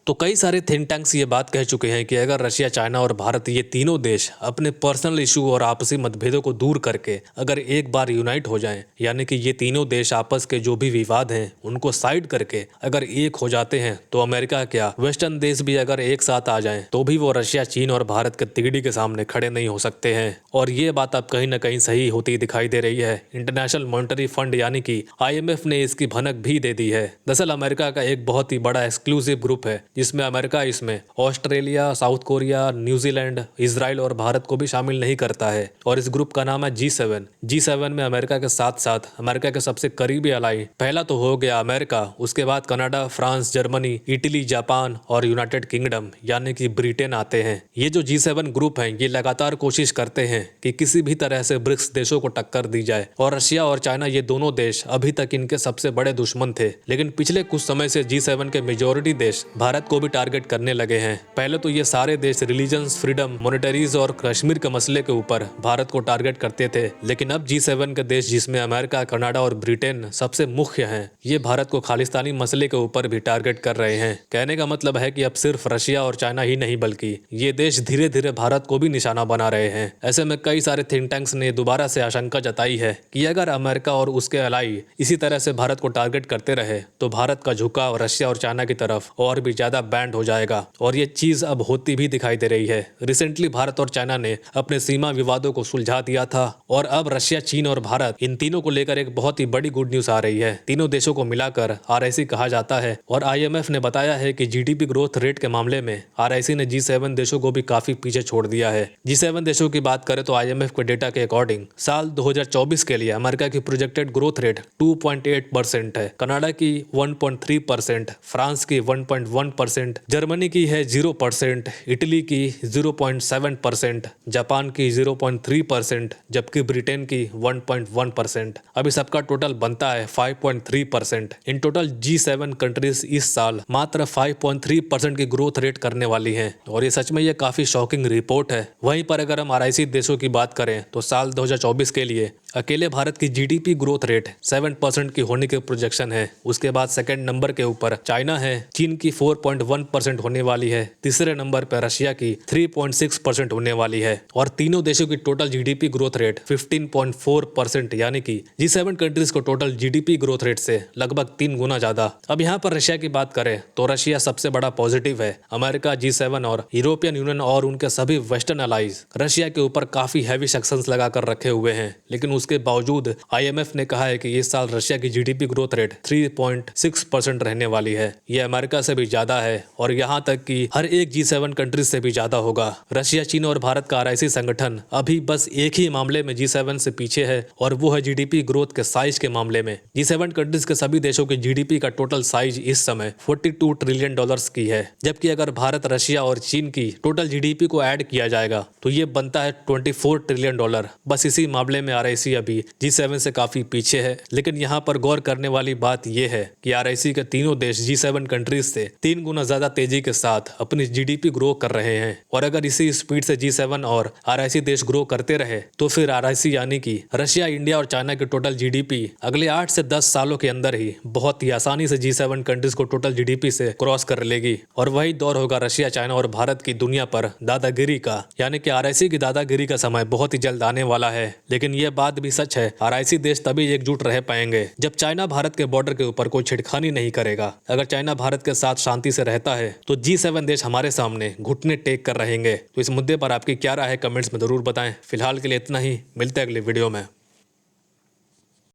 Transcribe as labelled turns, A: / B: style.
A: तो कई सारे थिंक टैंक्स ये बात कह चुके हैं कि अगर रशिया, चाइना और भारत ये तीनों देश अपने पर्सनल इशू और आपसी मतभेदों को दूर करके अगर एक बार यूनाइट हो जाएं, यानी कि ये तीनों देश आपस के जो भी विवाद हैं उनको साइड करके अगर एक हो जाते हैं, तो अमेरिका क्या वेस्टर्न देश भी अगर एक साथ आ जाएं तो भी वो रशिया, चीन और भारत के तिगड़ी के सामने खड़े नहीं हो सकते हैं। और ये बात अब कहीं ना कहीं सही होती दिखाई दे रही है। इंटरनेशनल मॉनेटरी फंड यानी कि IMF ने इसकी भनक भी दे दी है। दरअसल अमेरिका का एक बहुत ही बड़ा एक्सक्लूसिव ग्रुप है जिसमें अमेरिका इसमें Australia, south Korea, New Zealand, Israel और भारत को भी शामिल नहीं करता है। और इस ग्रुप का नाम है G7। G7 में अमेरिका के साथ साथ अमेरिका के सबसे करीबी अलाई पहला तो हो गया अमेरिका, उसके बाद Canada, France, Germany, Italy, Japan और यूनाइटेड किंगडम यानी कि ब्रिटेन आते हैं। ये जो G7 ग्रुप हैं ये लगातार कोशिश करते हैं कि किसी भी तरह से ब्रिक्स देशों को टक्कर दी जाए। और रशिया और चाइना ये दोनों देश अभी तक इनके सबसे बड़े दुश्मन थे, लेकिन पिछले कुछ समय से G7 के मेजोरिटी देश भारत को भी टारगेट करने लगे हैं। पहले तो ये सारे देश रिलीजन्स फ्रीडम, मॉनेटरीज और कश्मीर के मसले के ऊपर भारत को टारगेट करते थे, लेकिन अब G7 के देश जिसमें अमेरिका, कनाडा और ब्रिटेन सबसे मुख्य हैं, ये भारत को खालिस्तानी मसले के ऊपर भी टारगेट कर रहे हैं। कहने का मतलब है कि अब सिर्फ रशिया और चाइना ही नहीं बल्कि ये देश धीरे धीरे भारत को भी निशाना बना रहे हैं। ऐसे में कई सारे थिंक टैंक्स ने दोबारा से आशंका जताई है कि अगर अमेरिका और उसके अलाई इसी तरह से भारत को टारगेट करते रहे तो भारत का झुकाव रशिया और चाइना की तरफ और भी ज्यादा बैंड हो जाएगा। और ये चीज अब होती भी दिखाई दे रही है। रिसेंटली भारत और चाइना ने अपने सीमा विवादों को सुलझा दिया था और अब रशिया, चीन और भारत इन तीनों को लेकर एक बहुत ही बड़ी गुड न्यूज आ रही है। तीनों देशों को मिलाकर RIC कहा जाता है और IMF ने बताया है कि GDP ग्रोथ रेट के मामले में RIC ने G7 देशों को भी काफी पीछे छोड़ दिया है। G7 देशों की बात करें तो IMF के डेटा के अकॉर्डिंग साल 2024 के लिए अमेरिका की प्रोजेक्टेड ग्रोथ रेट 2.8% है, कनाडा की 1.3%, फ्रांस की 1.1%, जर्मनी की है 0%, इटली की 0.7%, जापान की 0.3%, जबकि ब्रिटेन की 1.1%। अभी सबका टोटल बनता है 5.3%। इन टोटल G7 कंट्रीज इस साल मात्र 5.3% की ग्रोथ रेट करने वाली हैं और ये सच में ये काफी शॉकिंग रिपोर्ट है। वहीं पर अगर हम RIC देशों की बात करें तो साल 2024 के लिए अकेले भारत की GDP ग्रोथ रेट 7% की होने के प्रोजेक्शन है। उसके बाद सेकंड नंबर के ऊपर चाइना है, चीन की 4.1% होने वाली है, तीसरे नंबर पर रशिया की 3.6% होने वाली है और तीनों देशों की टोटल GDP ग्रोथ रेट 15.4% यानी कि G7 कंट्रीज को टोटल GDP ग्रोथ रेट से लगभग 3 गुना ज्यादा। अब यहाँ पर रशिया की बात करें तो रशिया सबसे बड़ा पॉजिटिव है। अमेरिका, G7 और यूरोपियन यूनियन और उनके सभी वेस्टर्न अलाइज रशिया के ऊपर काफी हैवी सैंक्शंस लगाकर रखे हुए हैं, लेकिन उसके बावजूद IMF ने कहा है कि इस साल रशिया की GDP ग्रोथ रेट 3.6% रहने वाली है। ये अमेरिका से भी ज्यादा है और यहाँ तक कि हर एक G7 कंट्रीज से भी ज्यादा होगा। रशिया, चीन और भारत का RIC संगठन अभी बस एक ही मामले में G7 से पीछे है और वो है GDP ग्रोथ के साइज के मामले में। G7 कंट्रीज के सभी देशों के GDP का टोटल साइज इस समय $42 ट्रिलियन की है, जबकि अगर भारत, रशिया और चीन की टोटल GDP को ऐड किया जाएगा तो ये बनता है $24 ट्रिलियन। बस इसी मामले में RIC अभी G7 से काफी पीछे है। लेकिन यहाँ पर गौर करने वाली बात यह है कि RIC के तीनों देश G7 कंट्रीज से 3 गुना ज्यादा तेजी के साथ अपनी GDP ग्रो कर रहे हैं और अगर इसी स्पीड से G7 और RIC देश ग्रो करते रहे तो फिर RIC यानी कि रशिया, इंडिया और चाइना की टोटल GDP अगले 8 से 10 सालों के अंदर ही बहुत ही आसानी से G7 कंट्रीज को टोटल GDP से क्रॉस कर लेगी और वही दौर होगा रशिया, चाइना और भारत की दुनिया पर दादागिरी का, यानी कि RIC की दादागिरी का समय बहुत ही जल्द आने वाला है। लेकिन यह बात भी सच है, RIC देश तभी एकजुट रह पाएंगे जब चाइना भारत के बॉर्डर के ऊपर कोई छिड़खानी नहीं करेगा। अगर चाइना भारत के साथ शांति से रहता है तो G7 देश हमारे सामने घुटने टेक कर रहेंगे। तो इस मुद्दे पर आपकी क्या राय है कमेंट्स में जरूर बताएं। फिलहाल के लिए इतना ही, मिलते हैं अगले वीडियो में।